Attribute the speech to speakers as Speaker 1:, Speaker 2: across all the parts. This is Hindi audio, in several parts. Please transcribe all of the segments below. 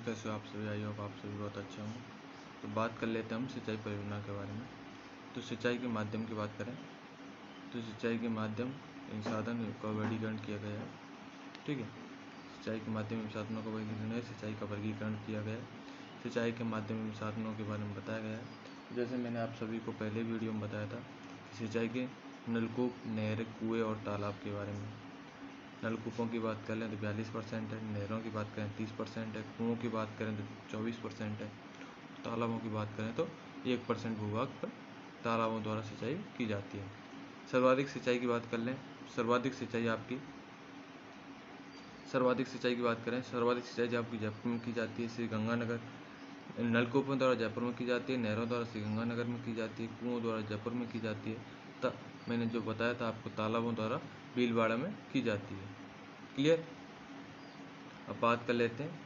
Speaker 1: कैसे हो आप सभी? आई होप आप सभी बहुत अच्छे हों। तो बात कर लेते हैं हम सिंचाई परियोजना के बारे में। तो सिंचाई के माध्यम की बात करें तो सिंचाई के माध्यम इन साधन का वर्गीकरण किया गया है। ठीक है, सिंचाई के माध्यम साधनों का वर्गीकरण है, सिंचाई का वर्गीकरण किया गया है। सिंचाई के माध्यम साधनों के बारे में बताया गया है। जैसे मैंने आप सभी को पहले वीडियो में बताया था कि सिंचाई के नलकूप, नहर, कुएँ और तालाब के बारे में। नलकूपों की बात करें तो 42% है, नहरों की बात करें 30% है, कुओं की बात करें तो 24% है, तालाबों की बात करें तो 1% भूभाग पर तालाबों द्वारा सिंचाई की जाती है। सर्वाधिक सिंचाई की बात कर लें, सर्वाधिक सिंचाई की बात करें, सर्वाधिक सिंचाई आपकी जयपुर में की जाती है, श्री गंगानगर। नलकूपों द्वारा जयपुर में की जाती है, नहरों द्वारा श्री गंगानगर में की जाती है, कुओं द्वारा जयपुर में की जाती है, मैंने जो बताया था आपको तालाबों द्वारा भीलवाड़ा में की जाती है। क्लियर। अब बात कर लेते हैं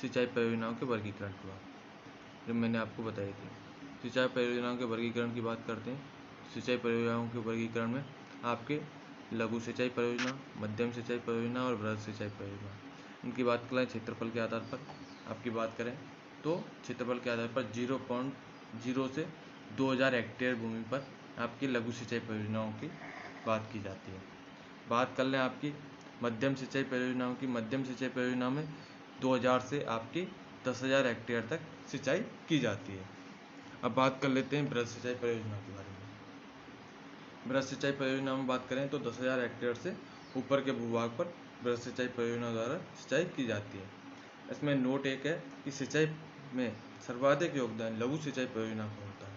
Speaker 1: सिंचाई परियोजनाओं के वर्गीकरण की बात, जो मैंने आपको बताई थी। सिंचाई परियोजनाओं के वर्गीकरण की बात करते हैं। सिंचाई परियोजनाओं के वर्गीकरण में आपके लघु सिंचाई परियोजना, मध्यम सिंचाई परियोजना और बृहद सिंचाई परियोजना, इनकी बात करें क्षेत्रफल के आधार पर आपकी बात करें तो क्षेत्रफल के आधार पर 0.0 से 2000 हेक्टेयर भूमि पर आपकी लघु सिंचाई परियोजनाओं की बात की जाती है। बात कर लें आपकी मध्यम सिंचाई परियोजनाओं की, मध्यम सिंचाई परियोजना में 2000 से आपकी 10,000 हेक्टेयर तक सिंचाई की जाती है। अब बात कर लेते हैं बृहद सिंचाई परियोजना के बारे में। बृहद सिंचाई परियोजना में बात करें तो 10,000 हेक्टेयर से ऊपर के भूभाग पर बृहद सिंचाई परियोजना द्वारा सिंचाई की जाती है। इसमें नोट एक है कि सिंचाई में सर्वाधिक योगदान लघु सिंचाई परियोजना का होता है।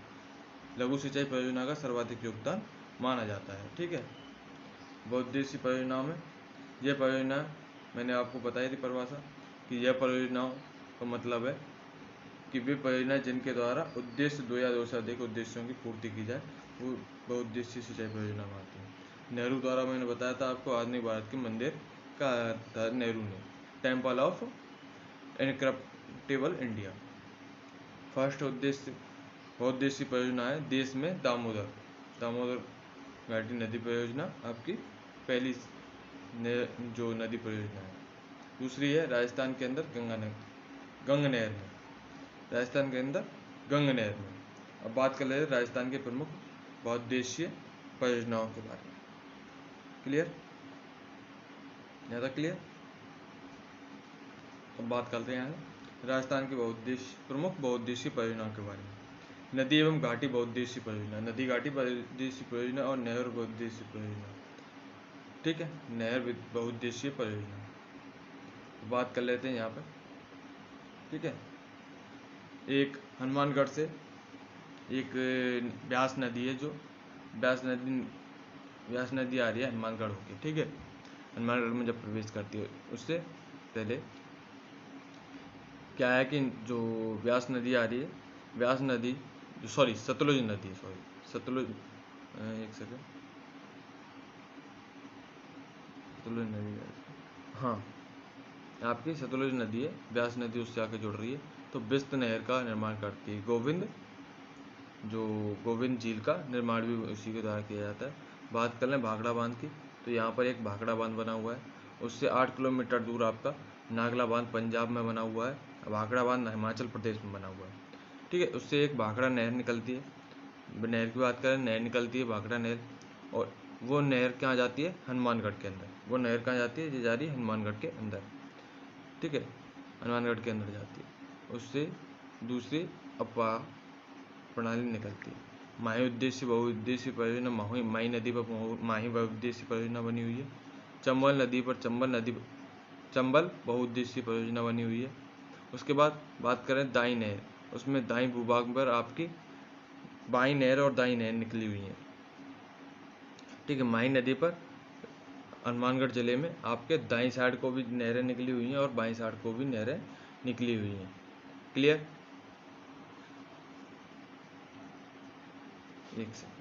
Speaker 1: लघु सिंचाई परियोजना का सर्वाधिक योगदान माना जाता है। ठीक है, बहुउद्देशीय परियोजना में यह परियोजना मैंने आपको बताई थी परिभाषा कि यह परियोजनाओं का मतलब है कि वे परियोजनाएं जिनके द्वारा उद्देश्य 2 या 2 से अधिक उद्देश्यों की पूर्ति की जाए, वो बहुउद्देशीय सिंचाई परियोजना में आती है। नेहरू द्वारा मैंने बताया था आपको आधुनिक भारत के मंदिर का था नेहरू ने, temple of incorruptible India. First उद्देश्य बहुउद्देशीय परियोजना है देश में दामोदर घाटी नदी परियोजना आपकी पहली जो नदी परियोजना है। दूसरी है राजस्थान के अंदर गंगनहर में, राजस्थान के अंदर गंगनहर में। अब बात कर लेते हैं राजस्थान के प्रमुख बहुउद्देशीय परियोजनाओं के बारे में। क्लियर, ज़्यादा क्लियर। अब बात करते हैं राजस्थान के प्रमुख बहुउद्देशीय परियोजनाओं के बारे में। नदी एवं घाटी बहुउद्देशीय परियोजना, नदी घाटी बहुउद्देशीय परियोजना और नहर बहुउद्देशीय परियोजना। ठीक है, नहर बहुउद्देशीय परियोजना बात कर लेते हैं यहाँ पर। ठीक है, एक हनुमानगढ़ से एक ब्यास नदी है, जो ब्यास नदी आ रही है हनुमानगढ़ होके। ठीक है, हनुमानगढ़ में जब प्रवेश करती है उससे पहले क्या है कि जो ब्यास नदी आ रही है, ब्यास नदी सतलुज नदी है, सतलुज नदी, हाँ आपकी सतलुज नदी है, ब्यास नदी उससे आके जुड़ रही है, तो बिस्त नहर का निर्माण करती है। गोविंद झील का निर्माण भी उसी के द्वारा किया जाता है। बात कर लें भाखड़ा बांध की, तो यहाँ पर एक भाखड़ा बांध बना हुआ है, उससे 8 किलोमीटर दूर आपका नागला बांध पंजाब में बना हुआ है, भाखड़ा बांध हिमाचल प्रदेश में बना हुआ है। ठीक है, उससे एक भाखड़ा नहर निकलती है। नहर की बात करें, नहर निकलती है भाखड़ा नहर, और वो नहर कहाँ जाती है? हनुमानगढ़ के अंदर। वो नहर कहाँ जाती है? ये जा रही है हनुमानगढ़ के अंदर। ठीक है, हनुमानगढ़ के अंदर जाती है, उससे दूसरी अपार प्रणाली निकलती है। माही उद्देश्य बहुउद्देशीय परियोजना माही नदी पर माही बहुउद्देशीय परियोजना बनी हुई है। चंबल नदी पर चंबल बहुउद्देशीय परियोजना बनी हुई है। उसके बाद बात करें दाई नहर, उसमें दाई भूभाग पर आपकी बाई नहर और दाई नहर निकली हुई हैं। ठीक है, माही नदी पर हनुमानगढ़ जिले में आपके दाई साइड को भी नहरें निकली हुई हैं और बाई साइड को भी नहरें निकली हुई हैं। क्लियर, एक सेकंड।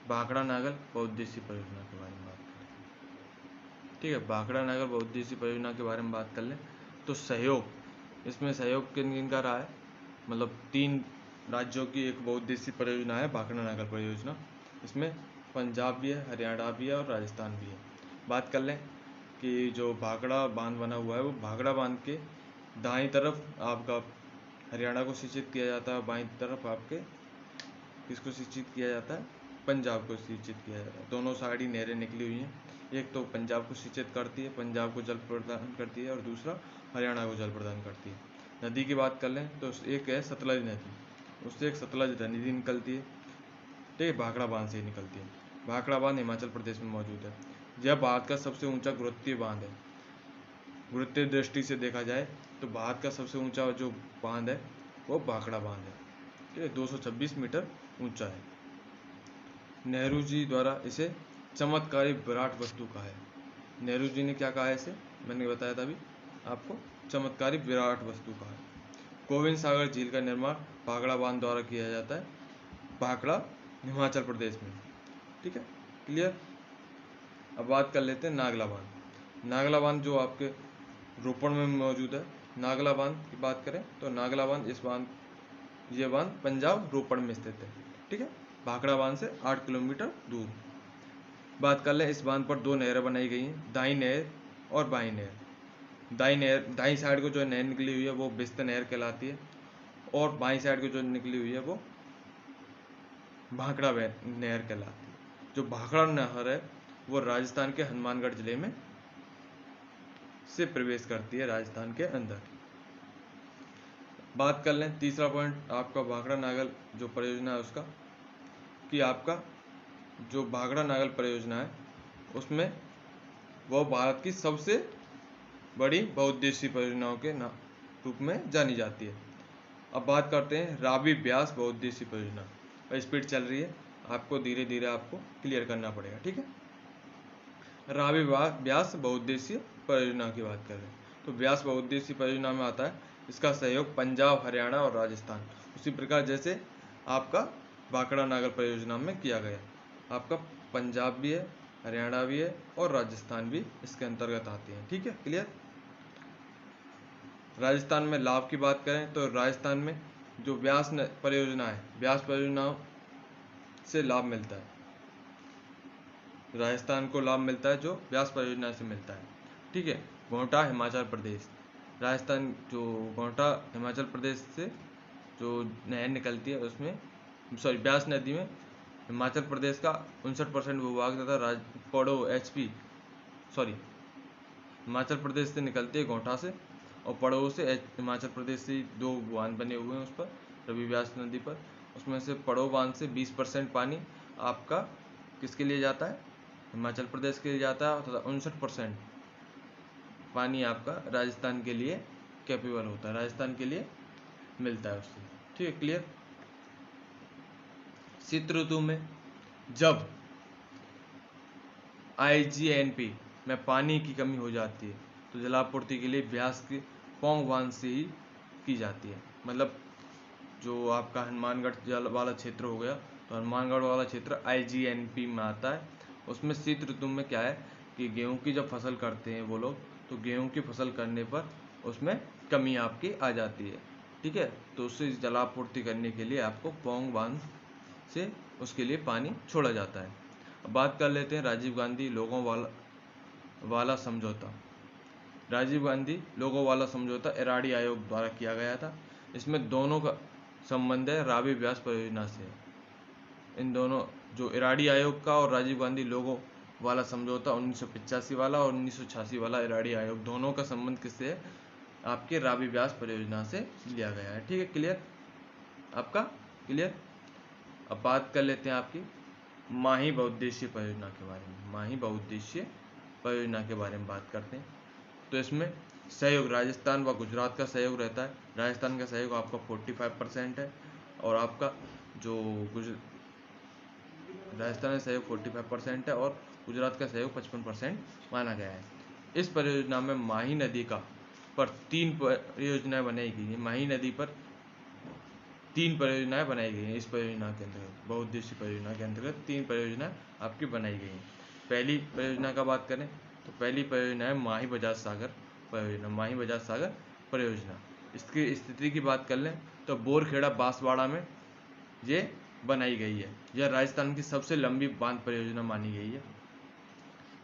Speaker 1: भाखड़ा नागल बहुउद्देशीय परियोजना के बारे में बात करें। ठीक है, भाखड़ा नागल बहुउद्देशीय परियोजना के बारे में बात कर लें तो सहयोग, इसमें सहयोग किन का रहा है, मतलब 3 राज्यों की एक बहुउद्देशीय परियोजना है भाखड़ा नागल परियोजना। इसमें पंजाब भी है, हरियाणा भी है और राजस्थान भी है। बात कर लें कि जो भाखड़ा बांध बना हुआ है वो भाखड़ा बांध के दाईं तरफ आपका हरियाणा को सिंचित किया जाता है, बाईं तरफ आपके किसको सिंचित किया जाता है, पंजाब को सिंचित किया जाता है। दोनों साइड ही नहरें निकली हुई हैं, एक तो पंजाब को सिंचित करती है, पंजाब को जल प्रदान करती है, और दूसरा हरियाणा को जल प्रदान करती है। नदी की बात कर लें तो एक है सतलज नदी, उससे एक सतलज नदी निकलती है, ठीक है, भाखड़ा बांध से ही निकलती है। भाखड़ा बांध हिमाचल प्रदेश में मौजूद है। यह भारत का सबसे ऊंचा गुरुत्वीय बांध है। गुरुत्वीय दृष्टि से देखा जाए तो भारत का सबसे ऊंचा जो बांध है वो भाखड़ा बांध है, ठीक है, 226 मीटर ऊंचा है। नेहरू जी द्वारा इसे चमत्कारी विराट वस्तु कहा है। नेहरू जी ने क्या कहा है इसे, मैंने बताया था अभी आपको, चमत्कारी विराट वस्तु कहा है। गोविंद सागर झील का निर्माण भाखड़ा बांध द्वारा किया जाता है, भाखड़ा हिमाचल प्रदेश में, ठीक है, क्लियर। अब बात कर लेते हैं नागला बांध। नागला बांध जो आपके रोपड़ में मौजूद है। नागला बांध की बात करें तो नागला बांध ये बांध पंजाब रोपड़ में स्थित है, ठीक है, भाखड़ा बांध से 8 किलोमीटर दूर। बात कर लें, इस बांध पर 2 नहरें बनाई गई हैं, दाई नहर और बाई नहर। दाई साइड को जो नहर निकली हुई है वो बिस्त नहर कहलाती है, और बाई साइड को जो निकली हुई है वो भाखड़ा नहर कहलाती है। जो भाखड़ा नहर है वो राजस्थान के हनुमानगढ़ जिले में से प्रवेश करती है, राजस्थान के अंदर। बात कर लें तीसरा पॉइंट आपका भाखड़ा नागल जो परियोजना है उसका, कि आपका जो भाखड़ा नागल परियोजना है उसमें वो भारत की सबसे बड़ी बहुउद्देशीय परियोजनाओं के रूप में जानी जाती है। अब बात करते हैं रावी ब्यास बहुउद्देशीय परियोजना, और स्पीड चल रही है, आपको धीरे धीरे आपको क्लियर करना पड़ेगा, ठीक है। रावी ब्यास बहुउद्देशीय परियोजना की बात करें तो ब्यास बहुउद्देशीय परियोजना में आता है इसका सहयोग पंजाब, हरियाणा और राजस्थान, उसी प्रकार जैसे आपका भाखड़ा नागल परियोजना में किया गया। आपका पंजाब भी है, हरियाणा भी है और राजस्थान भी इसके अंतर्गत आते हैं, ठीक है, क्लियर। राजस्थान में लाभ की बात करें तो राजस्थान में जो ब्यास परियोजना है, ब्यास परियोजना से लाभ मिलता है, राजस्थान को लाभ मिलता है जो ब्यास परियोजना से मिलता है, ठीक है। गोंटा हिमाचल प्रदेश, राजस्थान जो गोंटा हिमाचल प्रदेश से जो नहर निकलती है उसमें ब्यास नदी में हिमाचल प्रदेश का 59% भूभाग तथा हिमाचल प्रदेश से निकलती है गोंटा से, और पड़ो से हिमाचल प्रदेश से 2 बांध बने हुए हैं उस पर, रवि ब्यास नदी पर। उसमें से पड़ो बांध से 20% पानी आपका किसके लिए जाता है, हिमाचल प्रदेश के लिए जाता है, तथा 59% पानी आपका राजस्थान के लिए कैपेबल होता है, राजस्थान के लिए मिलता है उससे, ठीक है, क्लियर। शीत ऋतु में जब IGNP में पानी की कमी हो जाती है तो जलापूर्ति के लिए ब्यास के पौंग बांध से ही की जाती है। मतलब जो आपका हनुमानगढ़ जल वाला क्षेत्र हो गया, तो हनुमानगढ़ वाला क्षेत्र IGNP में आता है। उसमें शीत ऋतु में क्या है कि गेहूं की जब फसल करते हैं वो लोग, तो गेहूं की फसल करने पर उसमें कमी आपकी आ जाती है, ठीक है, तो उससे जलापूर्ति करने के लिए आपको पौंग बांध से उसके लिए पानी छोड़ा जाता है। अब बात कर लेते हैं राजीव गांधी लोगों वाला समझौता। राजीव गांधी लोगों वाला समझौता इराडी आयोग द्वारा किया गया था। इसमें दोनों का संबंध है रावी ब्यास परियोजना से। इन दोनों जो इराडी आयोग का और राजीव गांधी लोगों वाला समझौता 1985 वाला और 1986 वाला इराडी आयोग, दोनों का संबंध किससे है, आपके रावी ब्यास परियोजना से लिया गया है, ठीक है, क्लियर, आपका क्लियर। अब बात कर लेते हैं आपकी माही बहुउद्देशीय परियोजना के बारे में। माही बहुउद्देशीय परियोजना के बारे में बात करते हैं तो इसमें सहयोग राजस्थान व गुजरात का सहयोग रहता है। राजस्थान का सहयोग आपका 45% है, और आपका जो राजस्थान का सहयोग 45% है और गुजरात का सहयोग 55% माना गया है। इस परियोजना में माही नदी पर 3 परियोजनाएं बनाई गई हैं। माही नदी पर 3 परियोजनाएं बनाई गई हैं। इस परियोजना के अंतर्गत, बहुउद्देशीय परियोजना के अंतर्गत 3 परियोजनाएं आपकी बनाई गई हैं। पहली परियोजना का बात करें तो पहली परियोजना है माही बजाज सागर परियोजना। माही बजाज सागर परियोजना, इसकी स्थिति की बात कर लें तो बोरखेड़ा बांसवाड़ा में ये बनाई गई है। यह राजस्थान की सबसे लंबी बांध परियोजना मानी गई है।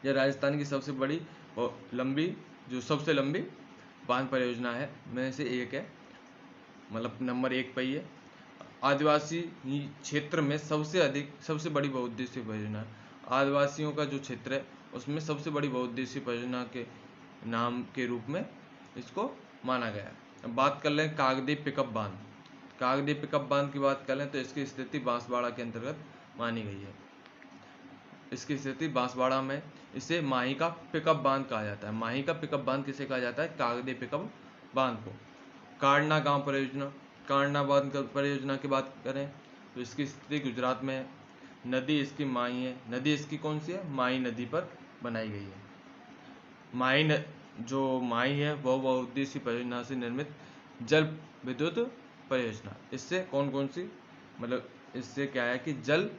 Speaker 1: यह राजस्थान की सबसे बड़ी और सबसे लंबी बांध परियोजना है में से एक है, मतलब नंबर 1 पर ही है। आदिवासी क्षेत्र में सबसे बड़ी बहुउद्देशीय परियोजना है। आदिवासियों का जो क्षेत्र है उसमें सबसे बड़ी बहुउद्देशीय परियोजना के नाम के रूप में इसको माना गया है। अब बात कर लें कागदी पिकअप बांध। कागदी पिकअप बांध की बात कर लें तो इसकी स्थिति बांसवाड़ा के अंतर्गत मानी गई है। इसकी स्थिति बांसवाड़ा में, इसे माही का पिकअप बांध कहा जाता है। माही का पिकअप बांध किसे कहा जाता है? कागदी पिकअप बांध को। कांडना गांव परियोजना, कांडना बांध परियोजना की बात करें तो इसकी स्थिति गुजरात में है। नदी इसकी माही है। नदी इसकी कौन सी है? माही नदी पर बनाई गई है। जो माही है वह बहुउद्देशीय परियोजना से निर्मित जल विद्युत परियोजना। इससे कौन सी, मतलब इससे क्या है कि जल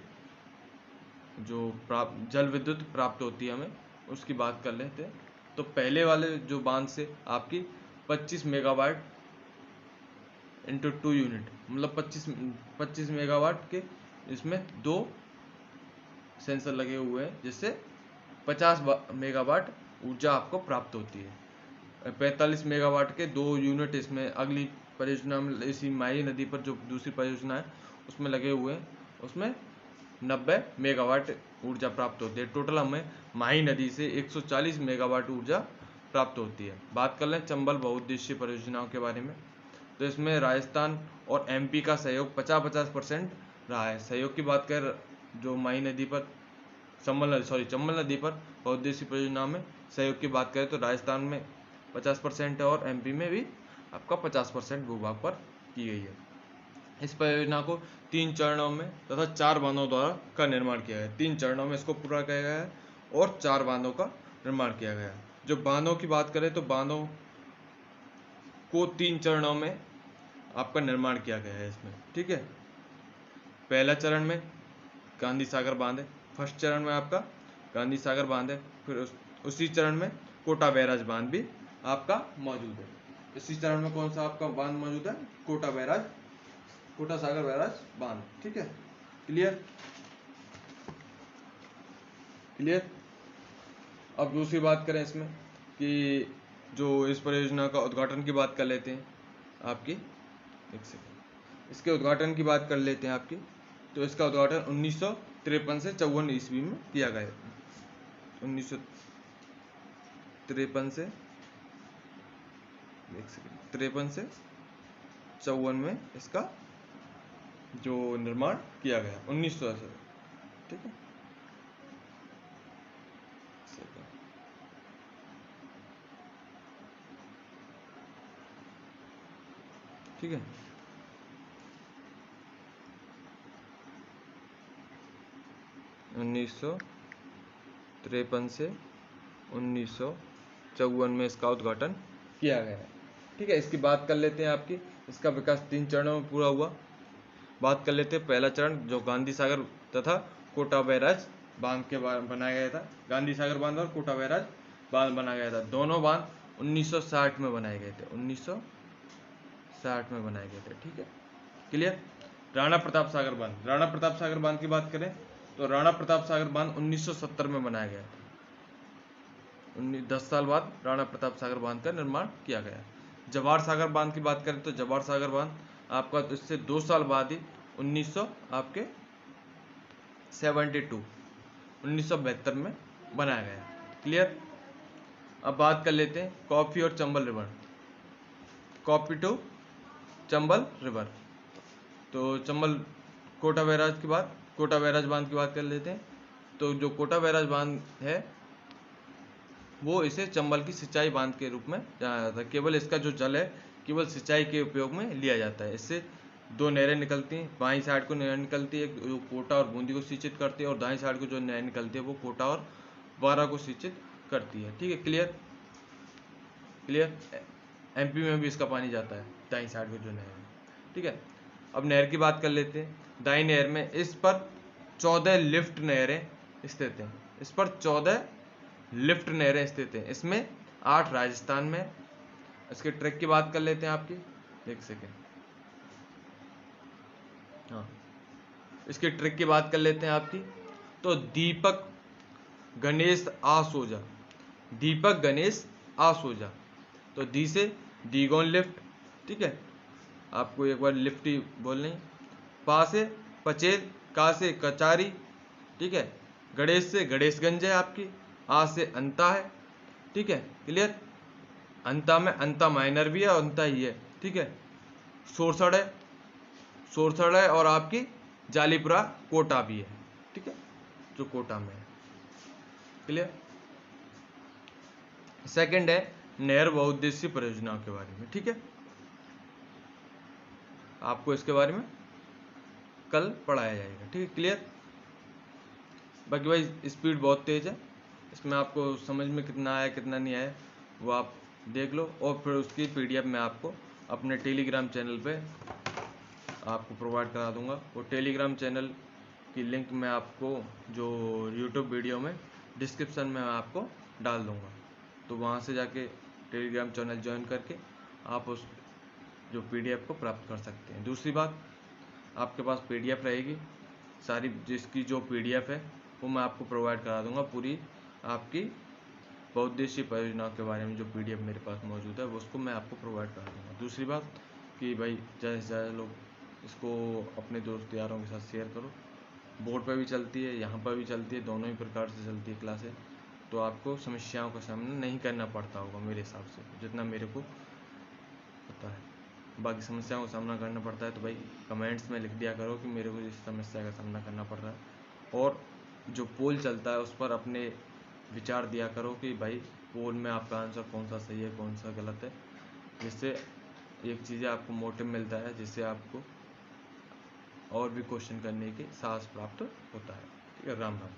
Speaker 1: विद्युत प्राप्त होती है हमें, उसकी बात कर लेते हैं। तो पहले वाले जो बांध से आपकी 25 मेगावाट इंटू 2 यूनिट, मतलब 25 मेगावाट के इसमें 2 सेंसर लगे हुए हैं, जिससे 50 मेगावाट ऊर्जा आपको प्राप्त होती है। 45 मेगावाट के 2 यूनिट इसमें अगली परियोजना में, इसी माही नदी पर जो दूसरी परियोजना है उसमें लगे हुए हैं, उसमें 90 मेगावाट ऊर्जा प्राप्त होती है। टोटल हमें माही नदी से 140 मेगावाट ऊर्जा प्राप्त होती है। बात कर लें चंबल बहुउद्देशीय परियोजनाओं के बारे में, तो इसमें राजस्थान और एमपी का सहयोग 50-50% रहा है। सहयोग की बात कर, जो माही नदी पर चंबल नदी पर बहुउद्देशीय परियोजना में सहयोग की बात करें तो राजस्थान में 50% है और एमपी में भी आपका 50% भूभाग पर की गई है। इस परियोजना को 3 चरणों में तथा 4 बांधों द्वारा का निर्माण किया गया है। 3 चरणों में इसको पूरा किया गया है और 4 बांधों का निर्माण किया गया है। जो बांधों की बात करें तो बांधों को 3 चरणों में आपका निर्माण किया गया है इसमें, ठीक है। पहला चरण में गांधी सागर बांध है। फर्स्ट चरण में आपका गांधी सागर बांध है। फिर उसी चरण में कोटा बैराज बांध भी आपका मौजूद है। इसी चरण में कौन सा आपका बांध मौजूद है? कोटा सागर बैराज बांध, ठीक है। क्लियर। अब दूसरी बात करें इसमें कि जो इस परियोजना का उद्घाटन की बात कर लेते हैं आपकी, एक सेकंड, इसके उद्घाटन की बात कर लेते हैं आपकी। तो इसका उद्घाटन 1953 से 54 ईस्वी में किया गया। 1953 से 54 में इसका जो निर्माण किया गया 1900 से, ठीक है। ठीक है, 1953 से 1954 में इसका उद्घाटन किया गया है, ठीक है। इसकी बात कर लेते हैं आपकी। इसका विकास 3 चरणों में पूरा हुआ। बात कर लेते हैं पहला चरण जो गांधी सागर तथा कोटा बैराज बांध के बनाया गया था। गांधी सागर बांध और कोटा बैराज बांध बनाया गया था। दोनों बांध 1960 में बनाए गए थे। 1960 में बनाए गए थे, ठीक है। क्लियर। राणा प्रताप सागर बांध। राणा प्रताप सागर बांध की बात करें तो राणा प्रताप सागर बांध 1970 में बनाया गया था। 10 साल बाद राणा प्रताप सागर बांध का निर्माण किया गया। जवाहर सागर बांध की बात करें तो जवाहर सागर बांध आपका इससे 2 साल बाद ही 1972 में बनाया गया। क्लियर। अब बात कर लेते हैं कॉफी और Chambal river. Coffee to Chambal river, तो कोटा बैराज बांध की बात कर लेते हैं। तो जो कोटा बैराज बांध है वो इसे चंबल की सिंचाई बांध के रूप में जाना जाता है। केवल इसका जो जल है केवल सिंचाई के उपयोग में लिया जाता है। इससे 2 नहरें निकलती हैं। बाईं साइड को नहर निकलती है जो कोटा और बूंदी को सिंचित करती है, और दाईं साइड को जो नहर निकलती है वो कोटा और बारा को सिंचित करती है, ठीक है। क्लियर। एमपी में भी इसका पानी जाता है दाईं साइड को जो नहर है, ठीक है। अब नहर की बात कर लेते हैं। दाईं नहर में इस पर 14 लिफ्ट नहरें स्थित हैं। इसमें 8 राजस्थान में। इसके ट्रैक की बात कर लेते हैं आपकी, एक सेकेंड। हाँ, इसके ट्रैक की बात कर लेते हैं आपकी। तो दीपक गणेश आसोजा, दीपक गणेश आसोजा। तो दी से दीगोन लिफ्ट, ठीक है, आपको एक बार लिफ्ट ही बोलनी है। पा से पचेल, का से कचारी, ठीक है, गणेश से गणेशगंज है आपकी, आ से अंता है, ठीक है, क्लियर। अंता में अंता माइनर भी है और अंता ही है, ठीक है। सोरसड़ है, सोरसड़ है और आपकी जालीपुरा कोटा भी है, ठीक है, जो कोटा में है, क्लियर। सेकंड है नहर बहुउद्देशीय परियोजनाओं के बारे में, ठीक है, आपको इसके बारे में कल पढ़ाया जाएगा, ठीक है, क्लियर। बाकी भाई स्पीड बहुत तेज है, इसमें आपको समझ में कितना आया कितना नहीं आया वो आप देख लो, और फिर उसकी पीडीएफ मैं आपको अपने टेलीग्राम चैनल पे आपको प्रोवाइड करा दूंगा। वो टेलीग्राम चैनल की लिंक मैं आपको जो यूट्यूब वीडियो में डिस्क्रिप्शन में मैं आपको डाल दूंगा, तो वहाँ से जाके टेलीग्राम चैनल ज्वाइन करके आप उस जो पीडीएफ को प्राप्त कर सकते हैं। दूसरी बात, आपके पास पीडीएफ रहेगी सारी, जिसकी जो पीडीएफ है वो मैं आपको प्रोवाइड करा दूंगा, पूरी आपकी बहुउद्देशीय परियोजनाओं के बारे में जो पीडीएफ मेरे पास मौजूद है वो उसको मैं आपको प्रोवाइड करा दूंगा। दूसरी बात कि भाई ज़्यादा से ज़्यादा लोग इसको अपने दोस्त यारों के साथ शेयर करो। बोर्ड पर भी चलती है, यहाँ पर भी चलती है, दोनों ही प्रकार से चलती है क्लासेस, तो आपको समस्याओं का सामना नहीं करना पड़ता होगा मेरे हिसाब से, जितना मेरे को पता है। बाकी समस्याओं का सामना करना पड़ता है तो भाई कमेंट्स में लिख दिया करो कि मेरे को इस समस्या का सामना करना पड़ रहा है, और जो पोल चलता है उस पर अपने विचार दिया करो कि भाई पोल में आपका आंसर कौन सा सही है कौन सा गलत है, जिससे एक चीज़ें आपको मोटिव मिलता है, जिससे आपको और भी क्वेश्चन करने की साहस प्राप्त होता है, ठीक है। राम राम।